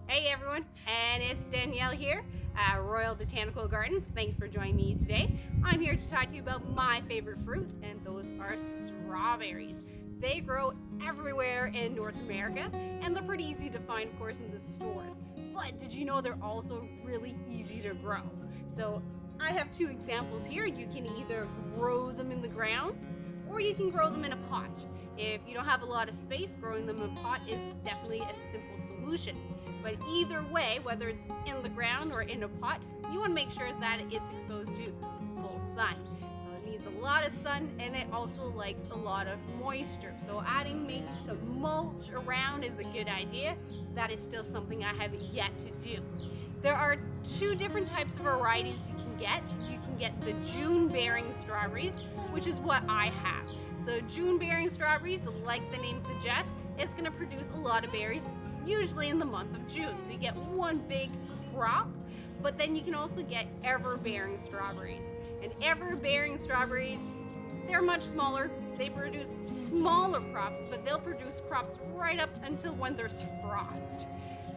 Hey everyone, and it's Danielle here at Royal Botanical Gardens. Thanks for joining me today. I'm here to talk to you about my favorite fruit, and those are strawberries. They grow everywhere in North America, and they're pretty easy to find, of course, in the stores. But did you know they're also really easy to grow? So I have two examples here. You can either grow them in the ground, or you can grow them in a pot. If you don't have a lot of space, growing them in a pot is definitely a simple solution. But either way, whether it's in the ground or in a pot, you want to make sure that it's exposed to full sun. It needs a lot of sun, and it also likes a lot of moisture. So adding maybe some mulch around is a good idea. That is still something I have yet to do. There are two different types of varieties you can get. You can get the June-bearing strawberries, which is what I have. So June-bearing strawberries, like the name suggests, it's going to produce a lot of berries, usually in the month of June. So you get one big crop, but then you can also get ever-bearing strawberries. And ever-bearing strawberries, they're much smaller. They produce smaller crops, but they'll produce crops right up until when there's frost.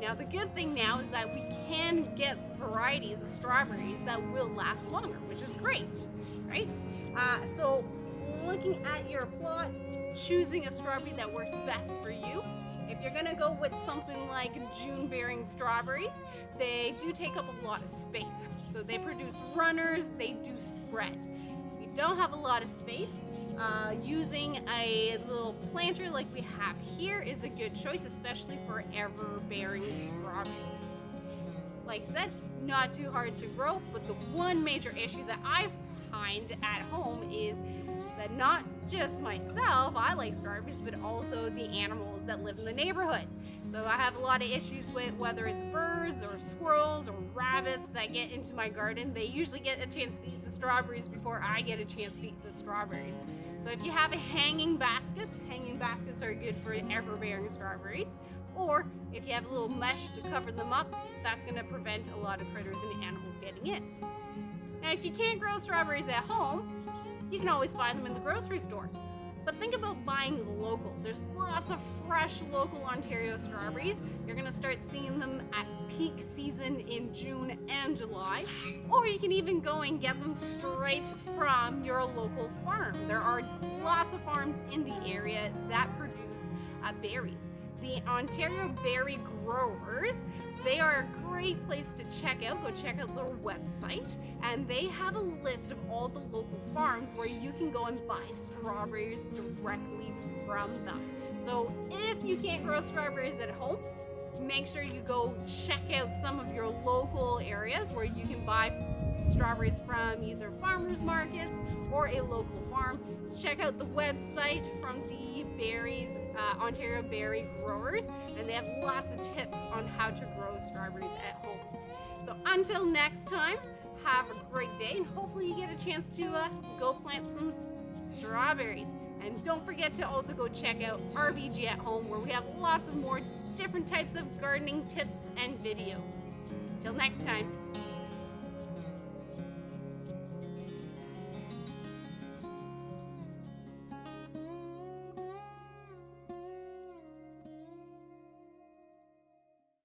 Now, the good thing now is that we can get varieties of strawberries that will last longer, which is great, right? So looking at your plot, choosing a strawberry that works best for you. If you're gonna go with something like June-bearing strawberries, they do take up a lot of space. So they produce runners, they do spread. If you don't have a lot of space, using a little planter like we have here is a good choice, especially for ever-bearing strawberries. Like I said, not too hard to grow, but the one major issue that I find at home is that not just myself, I like strawberries, but also the animals that live in the neighborhood. So I have a lot of issues with whether it's birds or squirrels or rabbits that get into my garden. They usually get a chance to eat the strawberries before I get a chance to eat the strawberries. So if you have a hanging baskets are good for ever-bearing strawberries. Or if you have a little mesh to cover them up, that's gonna prevent a lot of critters and animals getting in. Now, if you can't grow strawberries at home, you can always find them in the grocery store. But think about buying local. There's lots of fresh local Ontario strawberries. You're gonna start seeing them at peak season in June and July. Or you can even go and get them straight from your local farm. There are lots of farms in the area that produce berries. The Ontario Berry Growers, they are a great place to check out. Go check out their website, and they have a list of all the local farms where you can go and buy strawberries directly from them. So if you can't grow strawberries at home, make sure you go check out some of your local areas where you can buy strawberries from either farmers markets or a local farm. Check out the website from the Ontario Berry Growers, and they have lots of tips on how to grow strawberries at home. So until next time, have a great day, and hopefully you get a chance to go plant some strawberries. And don't forget to also go check out RBG at Home, where we have lots of more different types of gardening tips and videos. Till next time.